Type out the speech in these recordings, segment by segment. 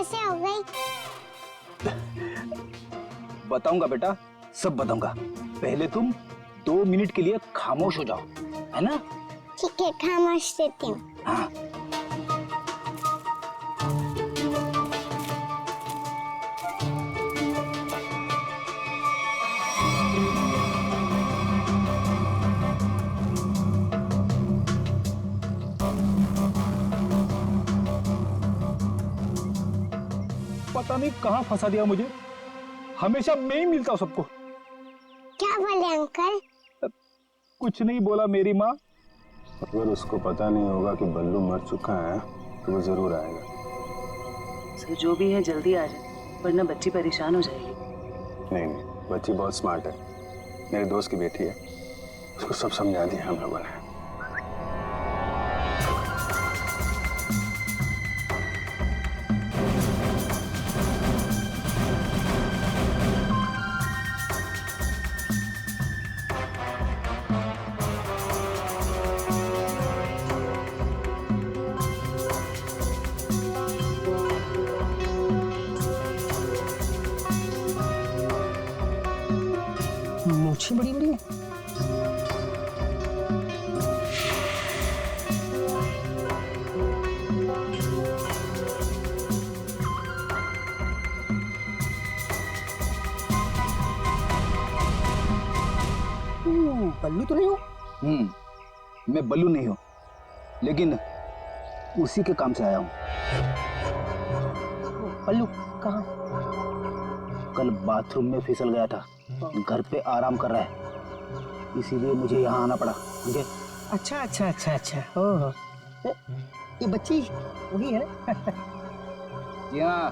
कैसे हो गई? बताऊंगा बेटा, सब बताऊंगा। पहले तुम 2 मिनट के लिए खामोश हो जाओ, है ना? ठीक है, खामोश रहती हूँ। हाँ। पता नहीं कहाँ फंसा दिया मुझे, हमेशा मैं ही मिलता हूँ सबको। क्या बोले अंकल? कुछ नहीं बोला मेरी माँ। अगर उसको पता नहीं होगा कि बल्लू मर चुका है तो वो जरूर आएगा। सर जो भी है जल्दी आ जाए, वरना बच्ची परेशान हो जाएगी। नहीं नहीं, बच्ची बहुत स्मार्ट है, मेरे दोस्त की बेटी है, उसको सब समझा दिया हम लोगों ने। मूछें बड़ी बड़ी है। बल्लू तो नहीं हो? मैं बल्लू नहीं हूँ, लेकिन उसी के काम से आया हूँ। बल्लू कहाँ? कल बाथरूम में फिसल गया था, घर पे आराम कर रहा है, इसीलिए मुझे यहाँ आना पड़ा। मुझे अच्छा अच्छा अच्छा अच्छा, ओह ये बच्ची वही है ना? जी हाँ,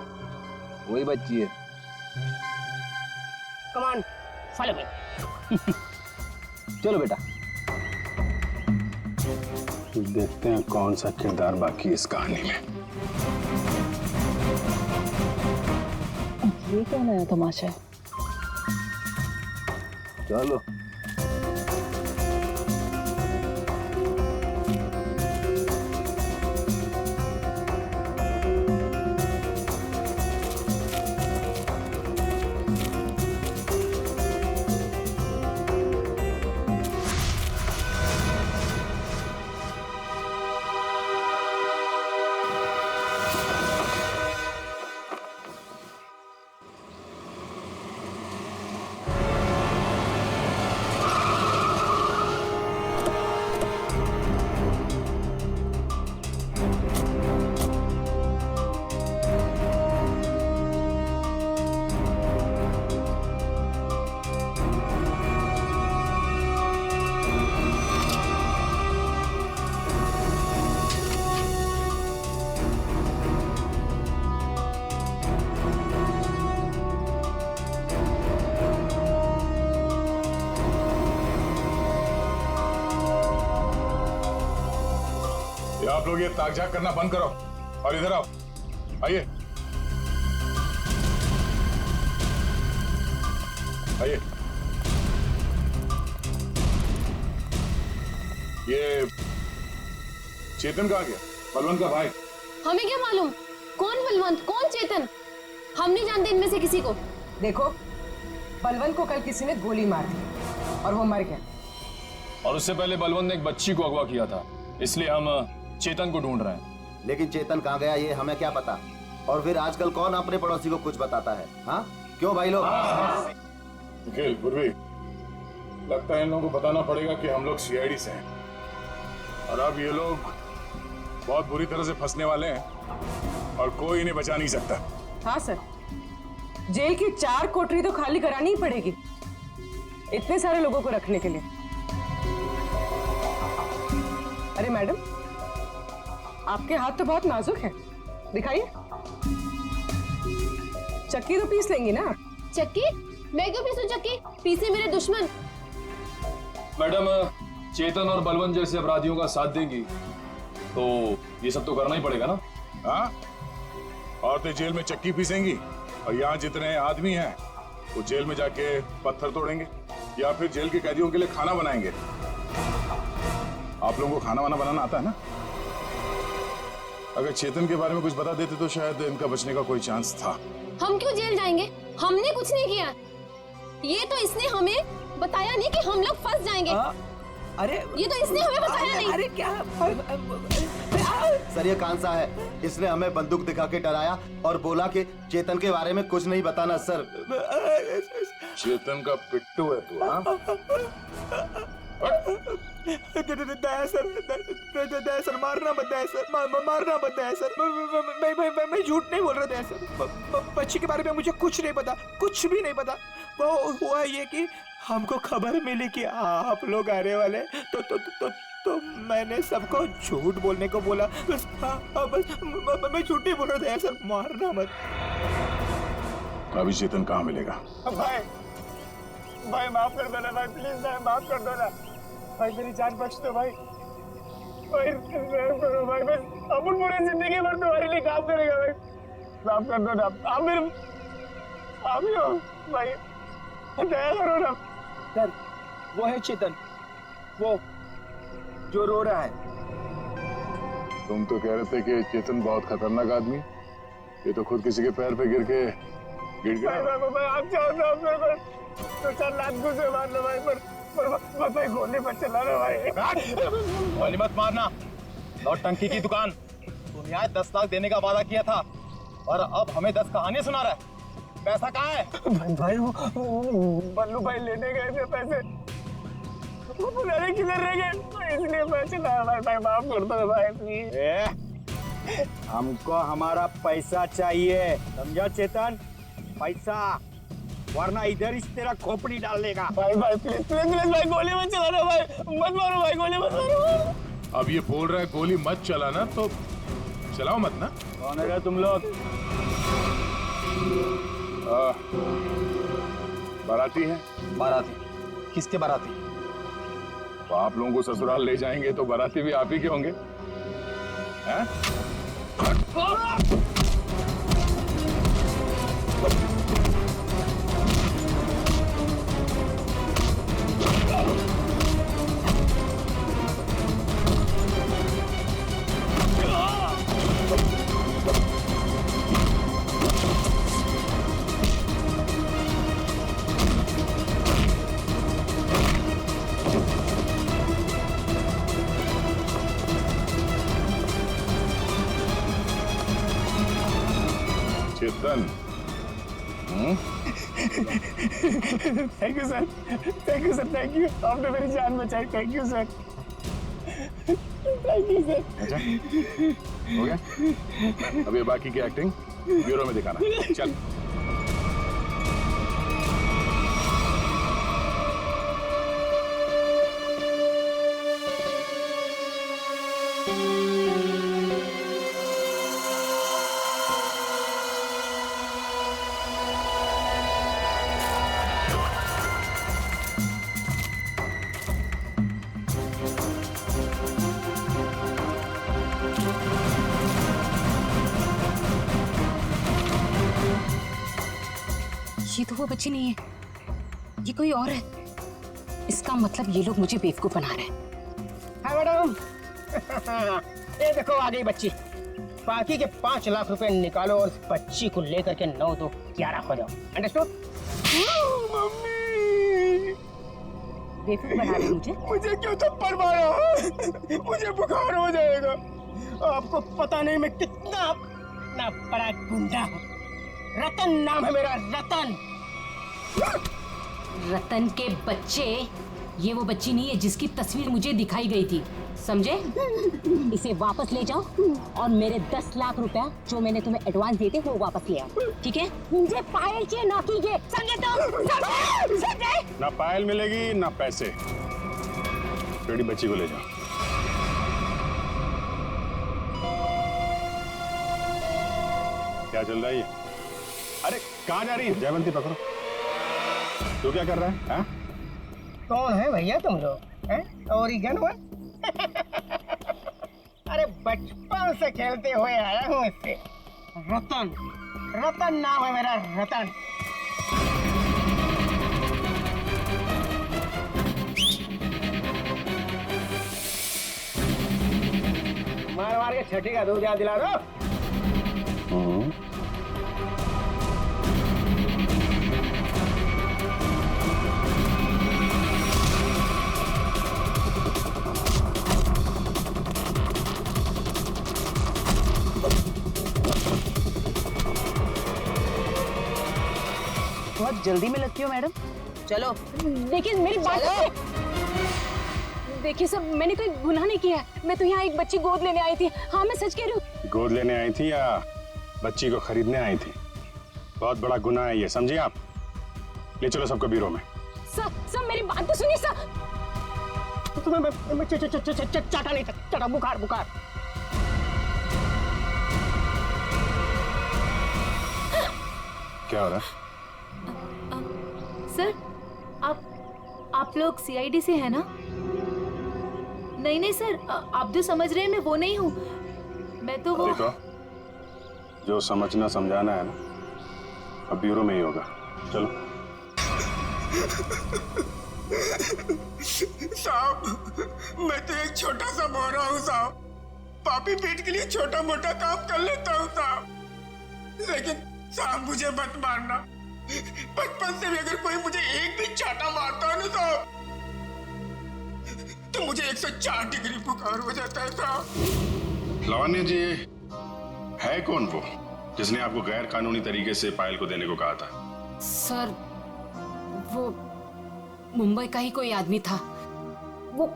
वही बच्ची है। कमान फॉलो मी। चलो बेटा। देखते हैं कौन सा किरदार बाकी इस कहानी में। ये क्या नया तमाशा है? चलो। आप लोग ये ताक-झाक करना बंद करो और इधर आओ। आइए आइए। ये चेतन कहाँ गया? बलवंत का भाई। हमें क्या मालूम कौन बलवंत कौन चेतन, हम नहीं जानते इनमें से किसी को। देखो, बलवंत को कल किसी ने गोली मार दी और वो मर गया। और उससे पहले बलवंत ने एक बच्ची को अगवा किया था, इसलिए हम चेतन को ढूंढ रहे हैं। लेकिन चेतन कहाँ गया ये हमें क्या पता। और फिर आजकल कौन अपने पड़ोसी को कुछ बताता है? हाँ क्यों भाई लोग? निखिल, गुरवी, लगता है इन लोगों को बताना पड़ेगा कि हम लोग सीआईडी से हैं और अब ये लोग बहुत बुरी तरह से फंसने वाले हैं और कोई इन्हें बचा नहीं सकता। हाँ सर, जेल की 4 कोठरी तो खाली करानी ही पड़ेगी इतने सारे लोगों को रखने के लिए। अरे मैडम, आपके हाथ तो बहुत नाजुक है, दिखाइए। चक्की तो पीस लेंगी ना? चक्की? मैं क्यों पीसूं चक्की? पीसे मेरे दुश्मन। मैडम, चेतन और बलवंत जैसे अपराधियों का साथ देंगी तो ये सब तो करना ही पड़ेगा ना? हाँ, औरतें जेल में चक्की पीसेंगी और यहाँ जितने आदमी हैं वो जेल में जाके पत्थर तोड़ेंगे या फिर जेल के कैदियों के लिए खाना बनाएंगे। आप लोगों को खाना वाना बनाना आता है ना? अगर चेतन के बारे में कुछ बता देते तो शायद इनका बचने का कोई चांस था। हम क्यों जेल जाएंगे? हमने कुछ नहीं किया। ये तो इसने हमें बताया नहीं कि हम लोग फंस जाएंगे। अरे ये तो इसने हमें बताया नहीं। अरे क्या सर ये कांसा है, इसने हमें बंदूक दिखा के डराया और बोला कि चेतन के बारे में कुछ नहीं बताना सर। चेतन का पिट्टू है तू, हाँ? दया सर, मारना मत दया सर, मारना मत दया सर। मैं झूठ नहीं बोल रहा दया सर। बच्ची के बारे में मुझे कुछ नहीं पता, कुछ भी नहीं पता। वो हुआ ये कि हमको खबर मिली कि आप लोग आने वाले, तो मैंने सबको झूठ बोलने को बोला। बस मैं झूठ नहीं बोल रहा दया सर, मारना मत। अभी चेतन कहाँ मिलेगा? भाई माफ कर दो ना भाई, प्लीज भाई माफ कर दो ना भाई, मेरी जान बख्श दो भाई। भाई करो भाई, बस अपन पूरी जिंदगी भर तुम्हारे लिए काम करेगा भाई। माफ कर दो ना, आप मेरे आप ही हो भाई, दया करो ना। सर वो है चेतन, वो जो रो रहा है। तुम तो कह रहे थे कि चेतन बहुत खतरनाक आदमी, ये तो खुद किसी के पैर पे गिर के गिर गया। भाई आप चाहो तो आप मेरे को 2-4 लाख गुस्से मार लो भाई, पर भाई गोली मत चला लो भाई। गोली मत मारना, नौटंकी की दुकान। तुम यहाँ 10 लाख देने का वादा किया था और अब हमें 10 कहानी सुना रहा है। पैसा कहाँ है? भाई वो बल्लू भाई लेने गए थे पैसे, वो पता नहीं किधर रह गए, तो इसलिए मैं चला भाई माफ कर दो भाई प्लीज। हमको हमारा पैसा चाहिए, समझा चेतन? पैसा, वरना इधर इस तेरा खोपड़ी डाल देगा। भाई प्लीज भाई गोली मत चलाना भाई, मत मारो भाई, गोली मत मारो। अब ये बोल रहा है गोली मत चलाना, तो चलाओ मत ना। कौन है तुम लोग? बाराती है। बाराती? किसके बाराती? तो आप लोगों को ससुराल ले जाएंगे तो बाराती भी आप ही के होंगे, हैं? Chetan, thank you sir, thank you sir, thank you. आपने मेरी जान बचाई, thank you sir, thank you sir. अच्छा हो गया? अब ये बाकी की एक्टिंग ब्यूरो में दिखाना। चल। ये तो वो बच्ची नहीं है, ये कोई और है। इसका मतलब ये लोग मुझे बेवकूफ बना रहे हैं। हाँ मैडम, ये देखो आ गई बच्ची। बाकी के 5 लाख रुपए निकालो और बच्ची को लेकर के 9 2 11 हो जाओ। अंडरस्टूड? मम्मी बेवकूफ बना रहे मुझे। मुझे क्यों थप्पड़ मारा? मुझे बुखार हो जाएगा। आपको पता नहीं मैं कितना बड़ा गुंडा हूँ। रतन नाम है मेरा, रतन। रतन के बच्चे, ये वो बच्ची नहीं है जिसकी तस्वीर मुझे दिखाई गई थी, समझे? इसे वापस ले जाओ और मेरे 10 लाख रुपया जो मैंने तुम्हें एडवांस दिए थे वो वापस ले आओ, ठीक है? मुझे पायल चाहिए, ना कीजिए, समझे तुम? समझे? ना पायल मिलेगी ना पैसे। बेटी बच्ची को ले जाओ। क्या चल रहा है ये? अरे कहाँ जा रही है? जयवंती पकड़ो। तू क्या कर रहा है? हाँ? कौन है भैया तुम लोग? ओरिगन हुआ? अरे बचपन से खेलते हुए आया हूँ इससे। रतन, रतन नाम है मेरा, रतन। मार मार मार के छठी का दूध याद दिला दो। बहुत जल्दी में लगती हो मैडम। चलो देखिए मेरी बात, देखिए सर मैंने कोई गुनाह नहीं किया है। मैं तो यहाँ एक बच्ची गोद लेने आई थी। हाँ मैं सच कह रही हूँ। गोद लेने आई थी या बच्ची को खरीदने आई थी? बहुत बड़ा गुनाह है ये, समझिए आप। ले चलो सबको ब्यूरो में। सर मेरी बात तो सुनिए सर। चाटा नहीं चाटा, बुखार बुखार। क्या हो रहा है? सर आप लोग सीआईडी से हैं ना? नहीं नहीं सर, आप जो समझ रहे हैं मैं वो नहीं हूँ। मैं तो वो देखो, जो समझना समझाना है ना, अब ब्यूरो में ही होगा। चलो। साहब मैं तो एक छोटा सा बोरा हूँ साहब। पापी पेट के लिए छोटा मोटा काम कर लेता हूँ साहब। लेकिन साहब मुझे मत मारना। बचपन से भी अगर कोई मुझे एक भी चाटा मारता है ना साहब, तो मुझे 104 डिग्री बुखार हो जाता है साहब। लावण्य जी, है कौन वो जिसने आपको गैर कानूनी तरीके से पायल को देने को कहा था? सर वो मुंबई का ही कोई आदमी था। वो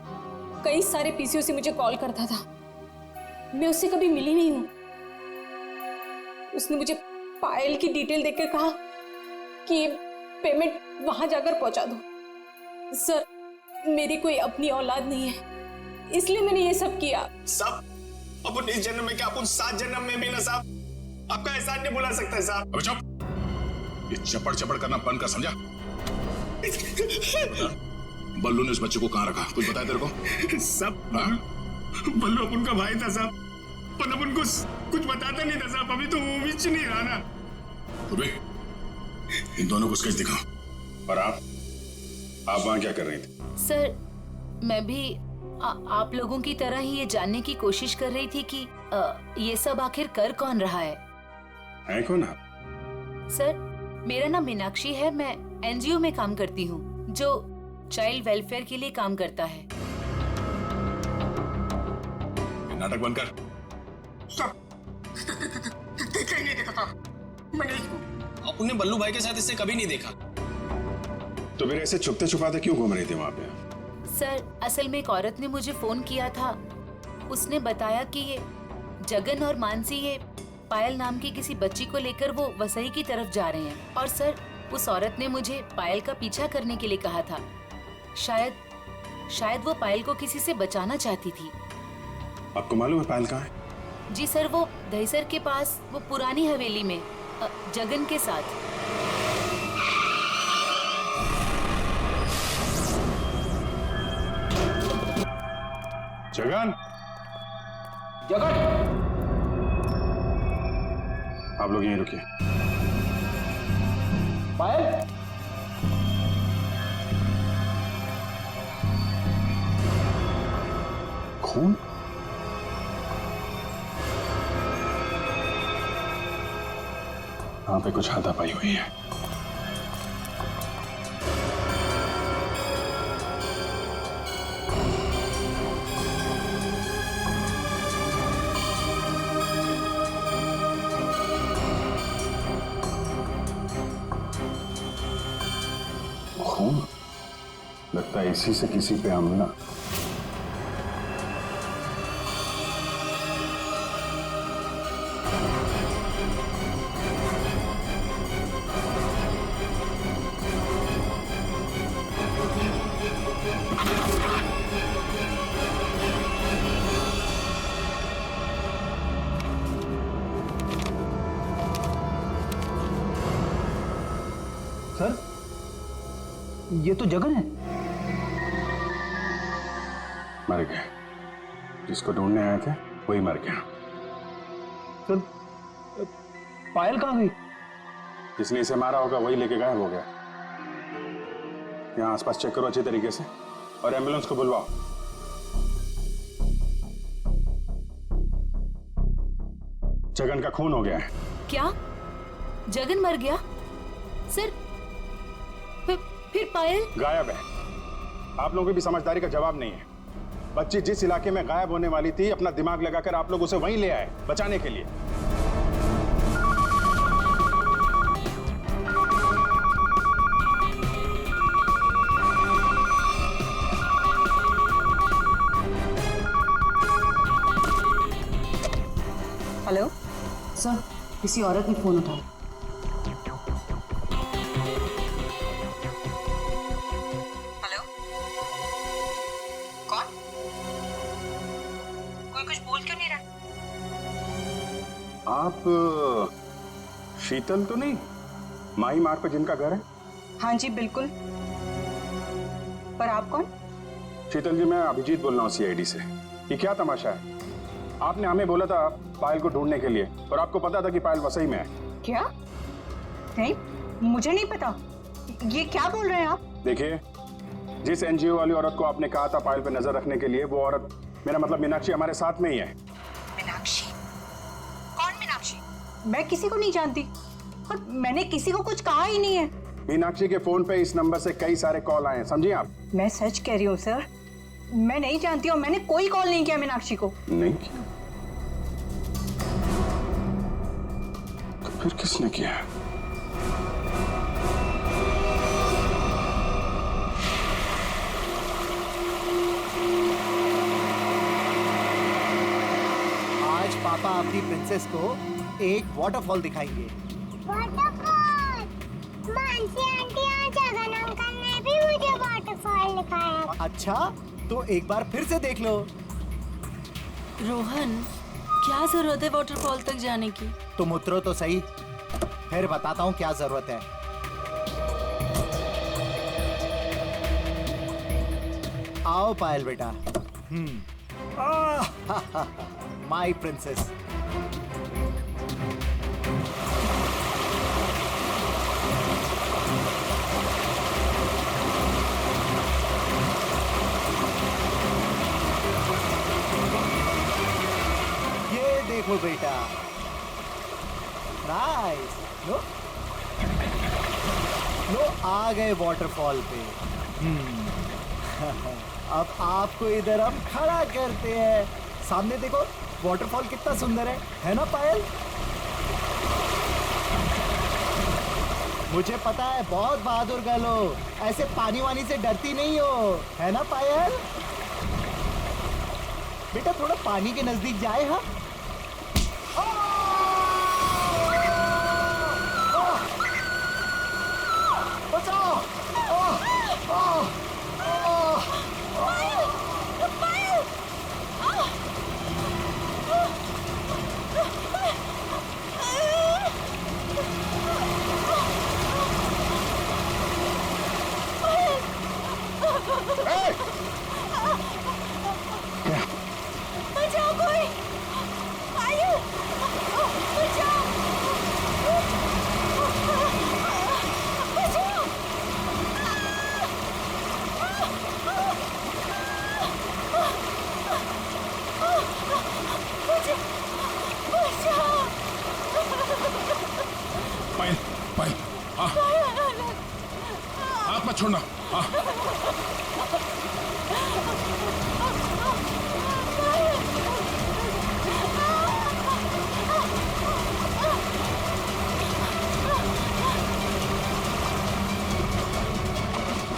कई सारे पीसीओ से मुझे कॉल करता था। मैं उससे कभी मिली नहीं हूँ। उसने मुझे पायल की डिटेल देकर कहा कि पेमेंट वहां जाकर पहुंचा दो। सर मेरी कोई अपनी औलाद नहीं है, इसलिए मैंने ये सब किया। साहब अपन इस जन्म में क्या, अपन 7 जन्म में भी ना साहब आपका एहसान नहीं भुला सकता साहब। अबे चुप, ये चपड़ चपड़ करना बंद कर, समझा? बल्लू ने उस बच्चे को कहाँ रखा, कुछ बताया तेरे को? सब बल्लू अपन का भाई था साहब, पर अपन को कुछ बताता नहीं था साहब। अभी तो वो भी नहीं रहा ना। इन दोनों को स्केच दिखाओ। और आप वहां क्या कर रही थी? सर मैं भी आप लोगों की तरह ही ये जानने की कोशिश कर रही थी कि ये सब आखिर कर कौन रहा है कौन आप? सर मेरा नाम मीनाक्षी है। मैं एनजीओ में काम करती हूँ जो चाइल्ड वेलफेयर के लिए काम करता है। नाटक बंद कर। देखा ही नहीं देखा था मैंने इसको। अपने बल्लू भाई के साथ इससे कभी नहीं देखा। तो फिर ऐसे छुपते छुपाते क्यों घूम रही थी वहां पे? सर असल में एक औरत ने मुझे फोन किया था। उसने बताया कि ये जगन और मानसी ये पायल नाम की किसी बच्ची को लेकर वो वसई की तरफ जा रहे हैं। और सर उस औरत ने मुझे पायल का पीछा करने के लिए कहा था। शायद वो पायल को किसी से बचाना चाहती थी। आपको मालूम है पायल कहाँ है? जी सर, वो दहीसर के पास वो पुरानी हवेली में जगन के साथ। जगन, जगन आप लोग यहीं रुकिए। पायल खून? यहाँ पे कुछ हाथापाई हुई है। खून? लगता है इसी से किसी पे हमला। सर ये तो जगन है। मर गया। जिसको ढूंढने आए थे वही मर गया। सर पायल कहाँ गई? जिसने इसे मारा होगा वही लेके गायब हो गया। यहाँ आसपास चेक करो अच्छी तरीके से और एम्बुलेंस को बुलवाओ। जगन का खून हो गया है। क्या जगन मर गया? सर फिर पायल गायब है। आप लोगों की भी समझदारी का जवाब नहीं है। बच्ची जिस इलाके में गायब होने वाली थी, अपना दिमाग लगाकर आप लोग उसे वहीं ले आए बचाने के लिए। हेलो सर, किसी औरत ने फोन उठाया। हेलो, कौन? कोई कुछ बोल क्यों नहीं रहा? आप शीतल तो नहीं? माही मार्ग पर जिनका घर है? हाँ जी बिल्कुल, पर आप कौन? शीतल जी, मैं अभिजीत बोल रहा हूँ सीआईडी से। ये क्या तमाशा है? आपने हमें बोला था पायल को ढूंढने के लिए, और आपको पता था कि पायल वसई में है। क्या? नहीं, मुझे नहीं पता। ये क्या बोल रहे हैं आप? देखिए, जिस एनजीओ वाली औरत को आपने कहा था पायल पे नजर रखने के लिए, वो औरत, मेरा मतलब मीनाक्षी, हमारे साथ में ही है। मीनाक्षी? कौन मीनाक्षी? मैं किसी को नहीं जानती, और मैंने किसी को कुछ कहा ही नहीं है। मीनाक्षी के फोन पे इस नंबर से कई सारे कॉल आए हैं, समझिए आप। मैं सच कह रही हूँ सर, मैं नहीं जानती हूँ। मैंने कोई कॉल नहीं किया मीनाक्षी को। नहीं किया? तो फिर किसने किया? आज पापा अपनी प्रिंसेस को एक वाटरफॉल दिखाएंगे। वाटरफॉल? मानसी आंटी और जगन अंकल ने भी मुझे वाटरफॉल दिखाया। अच्छा, तो एक बार फिर से देख लो। रोहन, क्या जरूरत है वाटरफॉल तक जाने की? तुम उतरो तो सही, फिर बताता हूँ क्या जरूरत है। आओ पायल बेटा। My princess. ये देखो बेटा, नाइस। लो लो, आ गए वाटरफॉल पे। अब आपको इधर हम खड़ा करते हैं। सामने देखो, वाटरफॉल कितना सुंदर है ना पायल? मुझे पता है, बहुत बहादुर गर्ल हो, ऐसे पानी वानी से डरती नहीं हो, है ना पायल? बेटा थोड़ा पानी के नजदीक जाए। हाँ, बचाओ। बचाओ कोई! आयु! बचाओ! बचाओ! पायल, पायल, हाँ, हाथ मत छोड़ना। हाँ,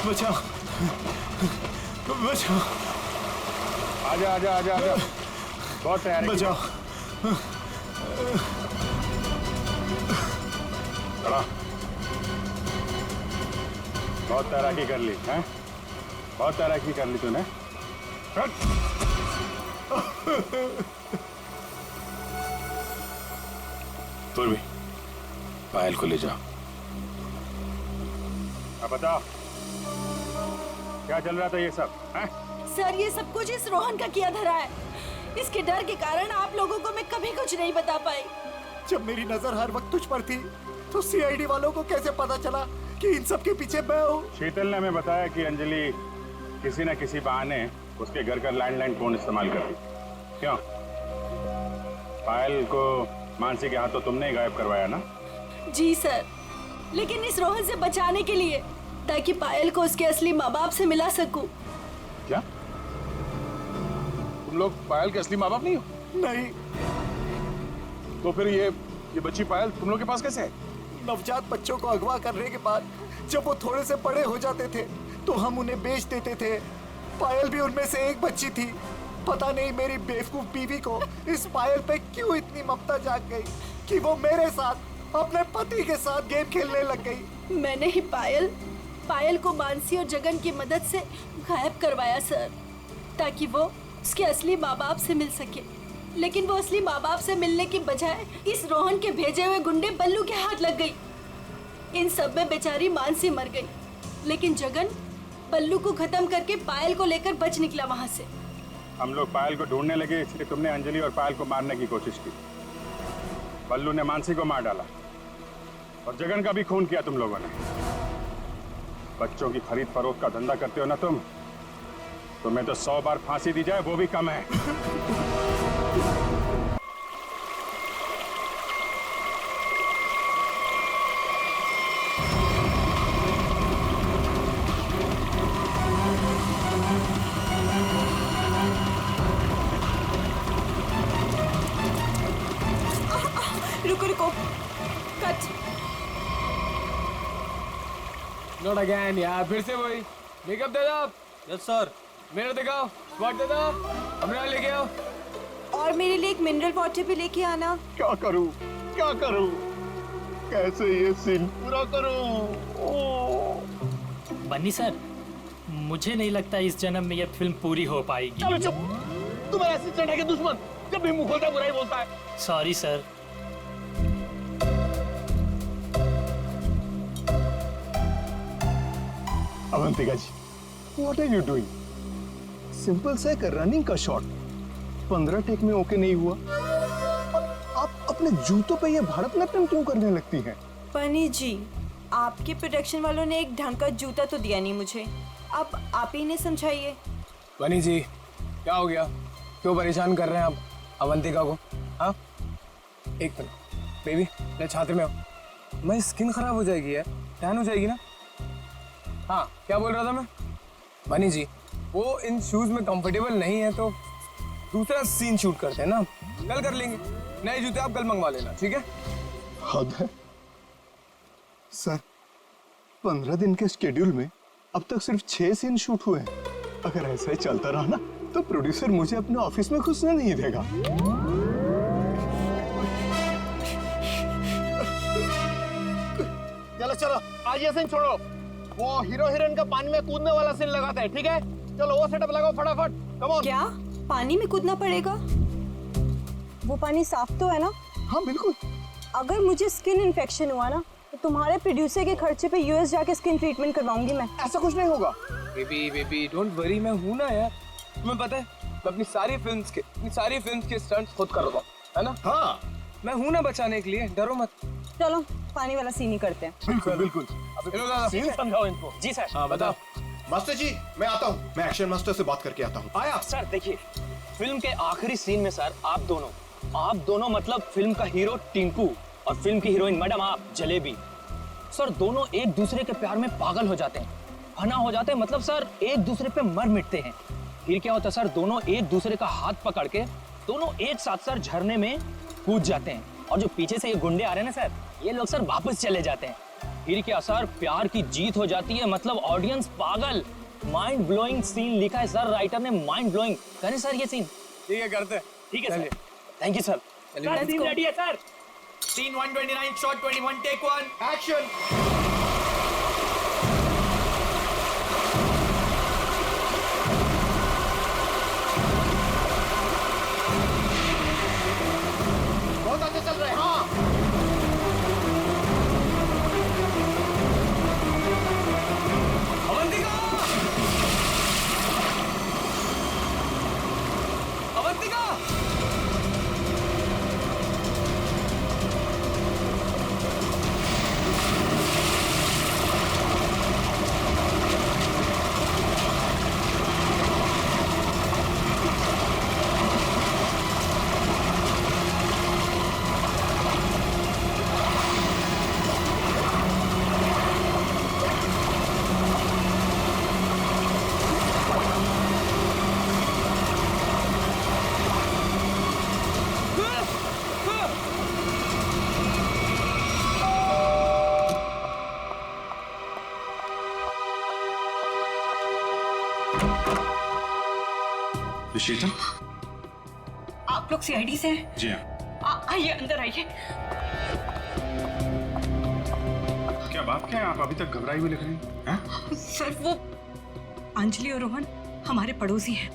बचाओ, बचाओ, आजा आजा आजा आजा, बहुत तैयार है। बचाओ। चला, बहुत तैराकी कर ली हैं? बहुत तैराकी कर ली तूने। पूर्वी, पायल को ले जाओ। अब बताओ, क्या चल रहा था ये सब? हैं? सर, ये सब कुछ इस रोहन का किया धरा है। इसके डर के कारण आप लोगों को मैं कभी कुछ नहीं बता पाई। जब मेरी नजर हर वक्त तुझ पर थी, तो सीआईडी वालों को कैसे पता चला कि इन सब के पीछे मैं हूँ? शीतल ने हमें बताया कि अंजलि किसी न किसी बहाने उसके घर का लैंडलाइन फोन इस्तेमाल करती। क्यों? पायल को मानसी के हाथ तो तुमने ही गायब करवाया ना? जी सर, लेकिन इस रोहन से बचाने के लिए, ताकि पायल को उसके असली माँ बाप से मिला सकूं। क्या तुम लोग पायल के असली माँ बाप नहीं हो? नहीं। तो फिर ये बच्ची पायल तुम लोग के पास कैसे है? नवजात बच्चों को अगवा करने के बाद जब वो थोड़े से बड़े हो जाते थे तो हम उन्हें बेच देते थे। पायल भी उनमें से एक बच्ची थी। पता नहीं मेरी बेवकूफ बीवी को इस पायल पे क्यों इतनी ममता जाग गई कि वो मेरे साथ, अपने पति के साथ गेम खेलने लग गई। मैंने ही पायल को मानसी और जगन की मदद से गायब करवाया सर, ताकि वो उसके असली माँ बाप से मिल सके। लेकिन वो असली माँ बाप से मिलने की बजाय इस रोहन के भेजे हुए गुंडे बल्लू के हाथ लग गई। इन सब में बेचारी मानसी मर गई, लेकिन जगन बल्लू को खत्म करके पायल को लेकर बच निकला वहाँ से। हम लोग पायल को ढूंढने लगे, इसलिए तुमने अंजलि और पायल को मारने की कोशिश की। बल्लू ने मानसी को मार डाला और जगन का भी खून किया तुम लोगों ने। बच्चों की खरीद फरोख्त का धंधा करते हो ना तुम, तुम्हें तो 100 बार फांसी दी जाए वो भी कम है। रुको कट। नॉट अगेन यार, फिर से वही मेकअप दे दो। Yes sir. मिरर दिखाओ, स्पॉट दे दो, अमरा लेके आओ। और मेरे लिए एक मिनरल वाटर भी लेके आना। क्या करूं कैसे ये सीन पूरा करूं? बन्नी सर, मुझे नहीं लगता इस जन्म में ये फिल्म पूरी हो पाएगी। चलो चुप, तुम ऐसे चढ़ा के दुश्मन, जब भी मुंह खोलता है बुराई बोलता है। Sorry sir. Avantika ji, what are you doing? Simple से एक रनिंग का शॉट 15 टेक में ओके नहीं हुआ। आप अपने जूतों पे ये भारतनाट्यम क्यों करने लगती हैं? पनी जी, आपके प्रोडक्शन वालों ने एक ढंग का जूता तो दिया नहीं मुझे। अब आप ही ने समझाइए। बनी जी, क्या हो गया? क्यों परेशान कर रहे हैं आप अवंतिका को? हाँ, एक मिनट बेबी, ले छात्र में आओ। मैं स्किन खराब हो जाएगी यार, टैन हो जाएगी ना। हाँ, क्या बोल रहा था मैं? बनी जी, वो इन शूज में कंफर्टेबल नहीं है तो दूसरा सीन शूट करते हैं ना, कल कर लेंगे। नए जूते आप कल मंगवा लेना, ठीक है? हद है सर, 15 दिन के शेड्यूल में अब तक सिर्फ 6 सीन शूट हुए हैं। अगर ऐसा ही चलता रहा ना तो प्रोड्यूसर मुझे अपने ऑफिस में घुसने नहीं देगा। चलो आज ये सीन छोड़ो, वो हीरो हीरोइन का पानी में कूदने वाला सीन लगाते हैं, ठीक है? चलो वो सेटअप लगाओ फटाफट, कम ऑन। क्या पानी में कूदना पड़ेगा? वो पानी साफ तो है ना? हाँ बिल्कुल। अगर मुझे स्किन इन्फेक्शन हुआ ना तो तुम्हारे प्रोड्यूसर के खर्चे पे यूएस जाके स्किन ट्रीटमेंट करवाऊंगी मैं। ऐसा कुछ नहीं होगा। बेबी डोंट वरी, मैं हूं ना यार। तुम्हें पता है मैं अपनी सारी फिल्म्स के स्टंट्स खुद कर रहा हूं, है ना? हाँ, मैं हूं ना बचाने के लिए, डरो मत। चलो पानी वाला सीन ही करते हैं। बिल्कुल। सीन समझाओ इनको। जी सर। हाँ बताओ। मास्टर जी, मैं आता हूँ, मैं एक्शन मास्टर से बात करके आता हूँ। आया सर। देखिए, फिल्म के आखिरी सीन में सर आप दोनों मतलब फिल्म का हीरो टिंकू और फिल्म की हीरोइन मैडम आप जलेबी, सर दोनों एक दूसरे के प्यार में पागल हो जाते हैं, फना हो जाते हैं, मतलब सर एक दूसरे पे मर मिटते हैं। फिर क्या होता है सर, दोनों एक दूसरे का हाथ पकड़ के दोनों एक साथ सर झरने में कूद जाते हैं, और जो पीछे से ये गुंडे आ रहे हैं ना सर, ये लोग सर वापस चले जाते हैं। फिर क्या सर, प्यार की जीत हो जाती है, मतलब ऑडियंस पागल। माइंड ब्लोइंग सीन लिखा है सर राइटर ने, माइंड ब्लोइंग। करें सर ये सीन? ठीक है, करते हैं। ठीक है sir, thank you sir. Scene ready है sir. Scene 129 shot 21 take 1 action. बहुत अच्छे चल रहे हैं। हाँ, अवंतिका! शीतल, आप लोग सीआईडी से हैं? जी हाँ। आइए अंदर आइए। क्या बात क्या है, आप अभी तक घबराई हुई लग रही हैं? सर वो अंजलि और रोहन हमारे पड़ोसी हैं।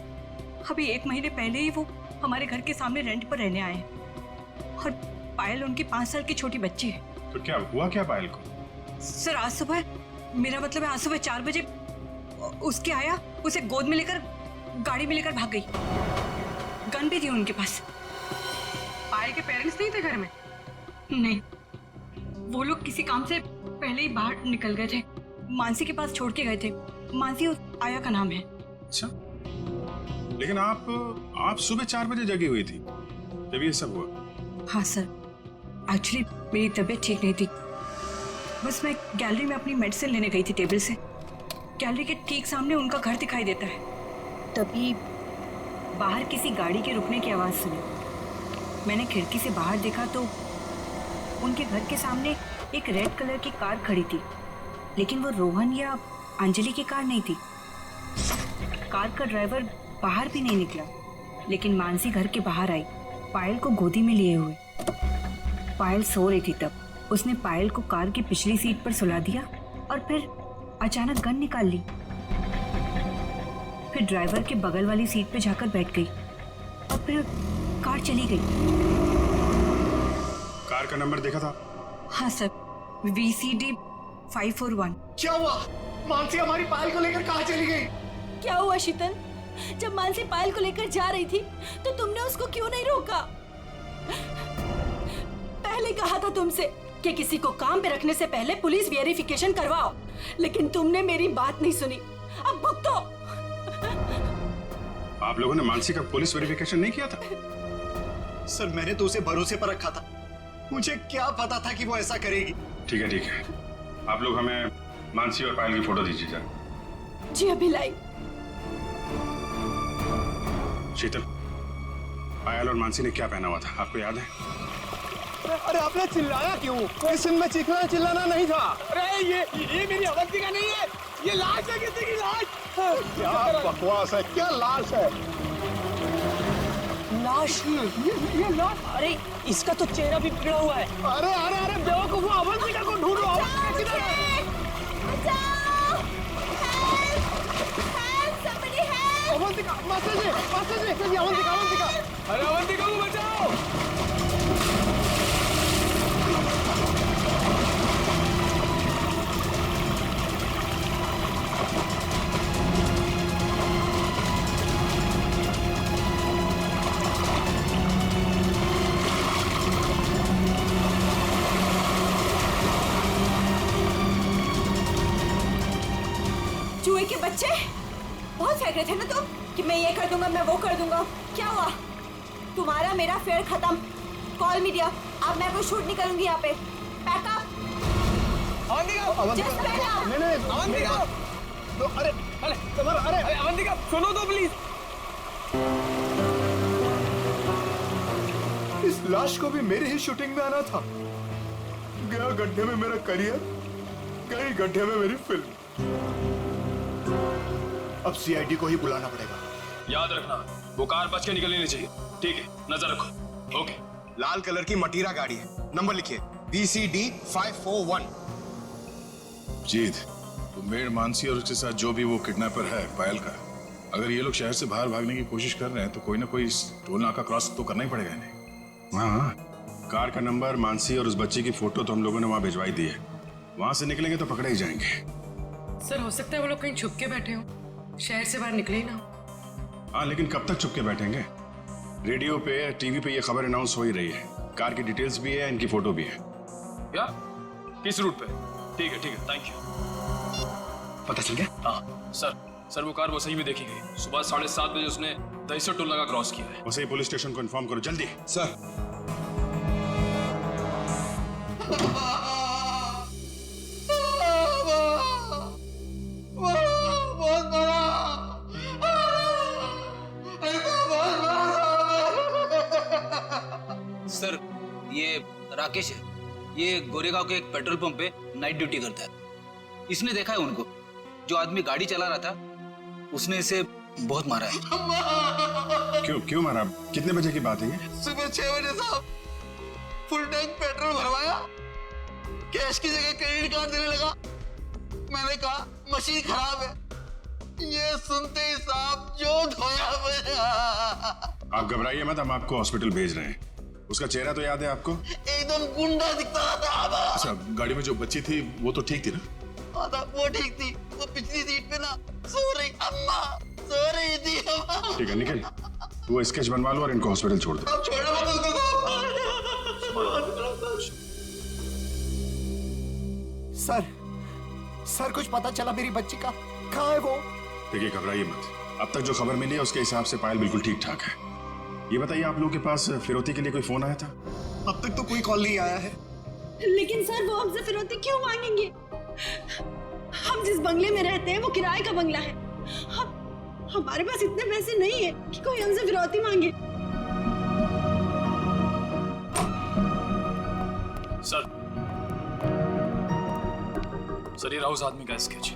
अभी 1 महीने पहले ही वो हमारे घर के सामने रेंट पर रहने आए हैं और पायल उनकी 5 साल की छोटी बच्ची है। तो क्या हुआ क्या पायल को? सर आज सुबह, मेरा मतलब है आज सुबह 4 बजे उसके आया, उसे गोद में लेकर गाड़ी में लेकर भाग गई। गन भी थी उनके पास। पायल के पेरेंट्स नहीं थे घर में? नहीं, वो लोग किसी काम से पहले ही बाहर निकल गए थे। मानसी के पास छोड़ के गए थे। मानसी उस आया का नाम है। अच्छा, लेकिन आप सुबह 4 बजे जगी हुई थी जब ये सब हुआ? हाँ सर, एक्चुअली मेरी तबीयत ठीक नहीं थी। बस मैं गैलरी में अपनी मेडिसिन लेने गई थी टेबल से। गैलरी के ठीक सामने उनका घर दिखाई देता है। तभी बाहर किसी गाड़ी के रुकने की आवाज़ सुनी। मैंने खिड़की से बाहर देखा तो उनके घर के सामने एक रेड कलर की कार खड़ी थी, लेकिन वो रोहन या अंजलि की कार नहीं थी। कार का ड्राइवर बाहर भी नहीं निकला, लेकिन मानसी घर के बाहर आई, पायल को गोदी में लिए हुए। पायल सो रही थी तब। उसने पायल को कार की पिछली सीट पर सुला दिया और फिर अचानक गन निकाल ली। फिर ड्राइवर के बगल वाली सीट पर जाकर बैठ गई और फिर कार चली गई। कार का नंबर देखा था? हाँ सर, VCD 541। क्या हुआ? मानसी हमारी पायल को लेकर कहाँ चली गई? क्या हुआ शीतल? जब मानसी पायल को लेकर जा रही थी तो तुमने उसको क्यों नहीं रोका? पहले कहा था तुमसे कि किसी को काम पे रखने से पहले पुलिस वेरिफिकेशन करवाओ, लेकिन तुमने मेरी बात नहीं सुनी। अब भुगतो। आप लोगों ने मानसी का पुलिस वेरिफिकेशन नहीं किया था? सर मैंने तो उसे भरोसे पर रखा था। मुझे क्या पता था कि वो ऐसा करेगी। ठीक है ठीक है, आप लोग हमें मानसी और पायल की फोटो दीजिए जरा। जी अभी लाई। शीतल, पायल और मानसी ने क्या पहना हुआ था, आपको याद है? अरे आपने चिल्लाया क्यों? इस सीन में चीखना चिल्लाना नहीं था। अरे ये मेरी अवंतिका नहीं है, ये लाश है, किसी की लाश। क्या बकवास है, क्या लाश है? लाश? ये लाश? अरे इसका तो चेहरा भी बिगड़ा हुआ है। अरे अरे अरे बेवकूफ, अवंतिका को ढूंढो। बचाओ! अवंतिका, मास्टर जी, अवंतिका, अवंतिका। अरे अवंतिका को बचाओ! चूहे के बच्चे, बहुत फेंक रहे थे ना तुम कि मैं ये कर दूंगा, मैं वो कर दूंगा। क्या हुआ? तुम्हारा मेरा फेयर खत्म। कॉल मीडिया, अब मैं कोई शूट नहीं करूंगी यहाँ पे। पैकअप। अरे अवंतिका सुनो तो प्लीज। इस लाश को भी मेरी ही शूटिंग में आना था। गया गड्ढे में मेरा करियर, गई गड्ढे में मेरी फिल्म। अब CID को ही बुलाना पड़ेगा। याद रखना, वो कार बच के निकलनी नहीं चाहिए। ठीक है, नजर रखो। ओके। लाल कलर की मटीरा गाड़ी है, नंबर लिखिए VCD 541। जीत, मेड मानसी और उसके साथ जो भी वो किडनैपर है पायल का, अगर ये लोग शहर से बाहर भागने की कोशिश कर रहे हैं तो कोई ना कोई टोल नाका क्रॉस तो करना ही पड़ेगा इन्हें। हाँ, कार का नंबर, मानसी और उस बच्चे की फोटो तो हम लोगों ने वहाँ भिजवाई दी है। वहाँ से निकलेंगे तो पकड़े ही जाएंगे। सर हो सकता है वो लोग कहीं छुप के बैठे हो, शहर से बाहर निकले ही ना। हाँ, लेकिन कब तक चुप के बैठेंगे? रेडियो पे, TV पे ये खबर अनाउंस हो ही रही है। कार की डिटेल्स भी है, इनकी फोटो भी है। क्या? किस रूट पे? ठीक है, थैंक यू। पता चल गया? हाँ सर, वो कार वसई में देखी गई। सुबह 7:30 बजे उसने दहीसर टोल नाका क्रॉस किया है। वसई पुलिस स्टेशन को इन्फॉर्म करो जल्दी। सर। सर, ये राकेश है। ये गोरेगांव के एक पेट्रोल पंप पे नाइट ड्यूटी करता है। इसने देखा है उनको। जो आदमी गाड़ी चला रहा था उसने इसे बहुत मारा है। क्यों मारा? कितने बजे की बात है ये? सुबह 6 बजे साहब, फुल टैंक पेट्रोल भरवाया, कैश की जगह क्रेडिट कार्ड देने लगा। मैंने कहा मशीन खराब है, ये सुनते ही साहब जो धोया मेरा। आप घबराइए मत, हम आपको हॉस्पिटल भेज रहे हैं। उसका चेहरा तो याद है आपको? एकदम गुंडा दिखता था। अच्छा, गाड़ी में जो बच्ची थी वो तो ठीक थी ना? हाँ था, वो ठीक थी। वो पिछली सीट पे ना सो रही अम्मा, सो रही थी अम्मा। ठीक है निखिल, वो स्केच बनवा लो और इनको हॉस्पिटल छोड़ दो। अब छोड़ो मत उसको साहब। सर कुछ पता चला मेरी बच्ची का? कहाँ है वो? देखिए घबराइए मत, अब तक जो खबर मिली है उसके हिसाब से पायल बिल्कुल ठीक ठाक है। ये बताइए आप लोगों के पास फिरौती के लिए कोई फोन आया था? अब तक तो कोई कॉल नहीं आया है। लेकिन सर वो हमसे फिरौती क्यों मांगेंगे? हम जिस बंगले में रहते हैं वो किराए का बंगला है। हमारे पास इतने पैसे नहीं है कि कोई हमसे फिरौती मांगे। सर ये रहा उस आदमी का स्केच।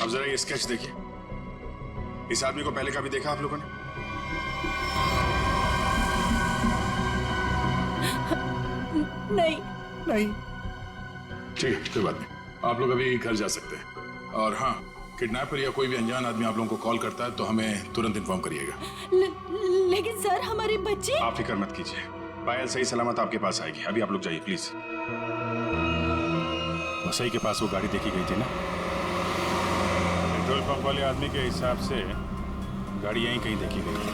अब जरा ये स्केच देखिए। इस आदमी को पहले कभी देखा आप लोगों ने? नहीं। ठीक है, कोई बात नहीं, आप लोग अभी घर जा सकते हैं। और हाँ, किडनैपर या कोई भी अनजान आदमी आप लोगों को कॉल करता है तो हमें तुरंत इन्फॉर्म करिएगा। लेकिन सर हमारी बच्ची। आप फिक्र मत कीजिए, पायल सही सलामत आपके पास आएगी। अभी आप लोग जाइए प्लीज। वसई के पास वो गाड़ी देखी गई थी ना? पेट्रोल पंप वाले आदमी के हिसाब से गाड़ी यहीं कहीं देखी गई है।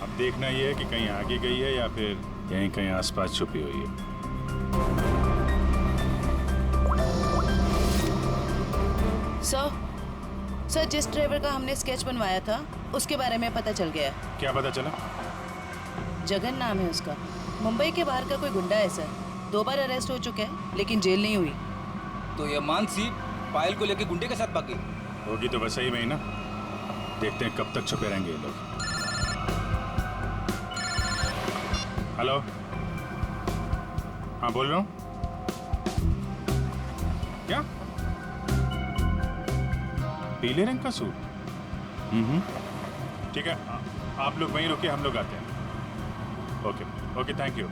अब देखना ये है कि कहीं आगे गई है या फिर यहीं कहीं आसपास छुपी हुई है। सर जिस ड्राइवर का हमने स्केच बनवाया था उसके बारे में पता चल गया। क्या पता चला? जगन नाम है उसका। मुंबई के बाहर का कोई गुंडा है सर। 2 बार अरेस्ट हो चुका है लेकिन जेल नहीं हुई। तो ये मानसी पायल को लेके गुंडे के साथ भागी होगी तो वैसा ही में ही ना। देखते हैं कब तक छुपे रहेंगे ये लोग। हेलो, हाँ बोल रहा हूँ। क्या? पीले रंग का सूट? ठीक है, आप लोग वहीं रुकिए, हम लोग आते हैं। Okay thank you.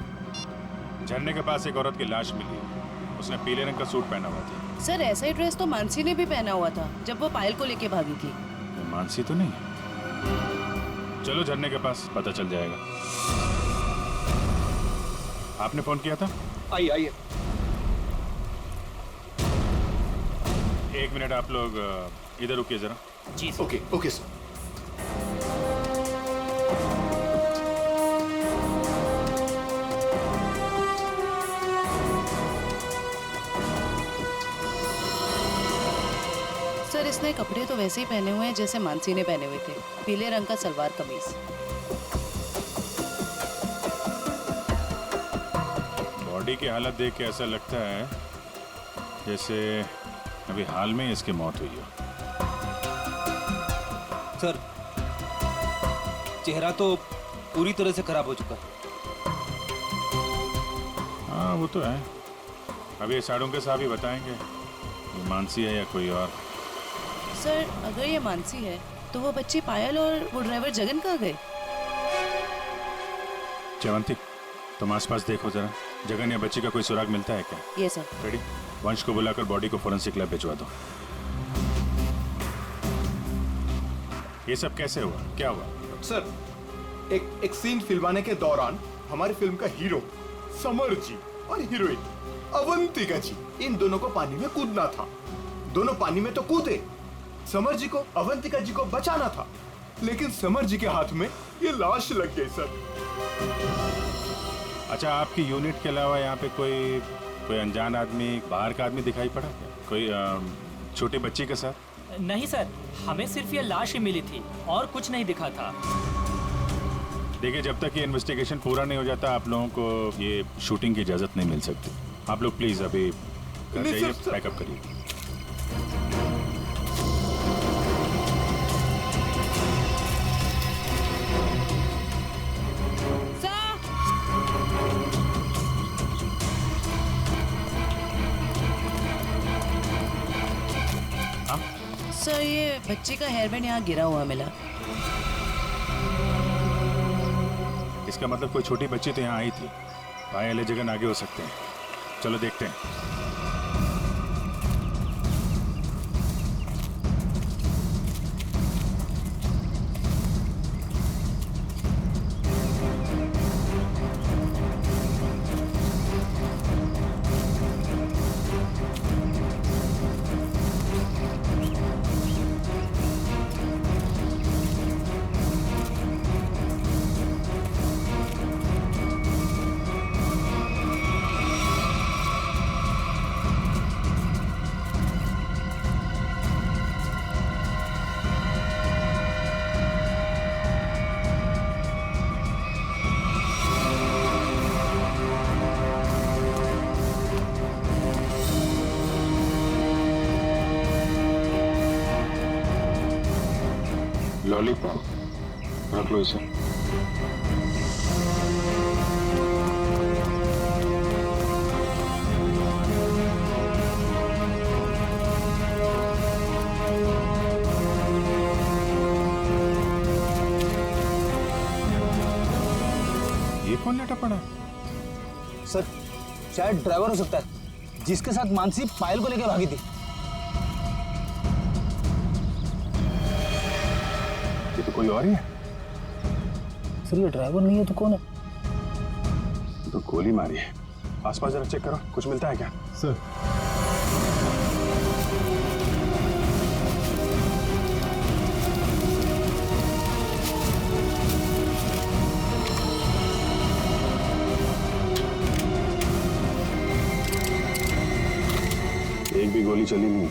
झरने के पास एक औरत की लाश मिली, उसने पीले रंग का सूट पहना हुआ था। सर ऐसा ही ड्रेस तो मानसी ने भी पहना हुआ था जब वो पायल को लेके भागी थी। मानसी तो नहीं है। चलो झरने के पास पता चल जाएगा। आपने फोन किया था? आइए। 1 मिनट, आप लोग इधर रुकिए जरा। जी ओके सर। सर इसने कपड़े तो वैसे ही पहने हुए हैं जैसे मानसी ने पहने हुए थे। पीले रंग का सलवार कमीज। बॉडी की हालत देख के ऐसा लगता है जैसे अभी हाल में इसकी मौत हुई हो। सर चेहरा तो पूरी तरह से खराब हो चुका है। हाँ वो तो है। अभी ये साड़ों के साहब ही बताएंगे ये मानसी है या कोई और। सर अगर ये मानसी है तो वो बच्ची पायल और वो ड्राइवर जगन कहाँ गए? जयवंती तुम आसपास देखो जरा, जगन या बच्ची का कोई सुराग मिलता है क्या? ये सर। रेडी? वंश को बुलाकर बॉडी को फोरेंसिक लैब भिजवा दो। ये सब कैसे हुआ, क्या हुआ? सर एक सीन फिल्माने के दौरान हमारी फिल्म का हीरो समर जी और हीरोइन अवंतिका जी, इन दोनों को पानी में कूदना था। दोनों पानी में तो कूदे, समर जी को अवंतिका जी को बचाना था, लेकिन समर जी के हाथ में ये लाश लग गई सर। अच्छा, आपकी यूनिट के अलावा यहाँ पे कोई अनजान आदमी, बाहर का आदमी दिखाई पड़ा क्या? कोई छोटी बच्ची के साथ? नहीं सर, हमें सिर्फ ये लाश ही मिली थी और कुछ नहीं दिखा था। देखिए जब तक ये इन्वेस्टिगेशन पूरा नहीं हो जाता आप लोगों को ये शूटिंग की इजाजत नहीं मिल सकती। आप लोग प्लीज अभी घर जाइए, पैकअप करिए। सर ये बच्चे का हेयर बैंड यहाँ गिरा हुआ मिला। इसका मतलब कोई छोटी बच्ची तो यहाँ आई थी। पायल या जगन आगे हो सकते हैं। चलो देखते हैं। लॉलीपॉप रख लो इसे। ये कौन लेटा पड़ा? सर शायद ड्राइवर हो सकता है जिसके साथ मानसी पायल को लेकर भागी थी। ये तो कोई और ही है। सर ये ड्राइवर नहीं है तो कौन है? तो गोली मारी है। आसपास जरा चेक करो, कुछ मिलता है क्या? सर एक भी गोली चली नहीं।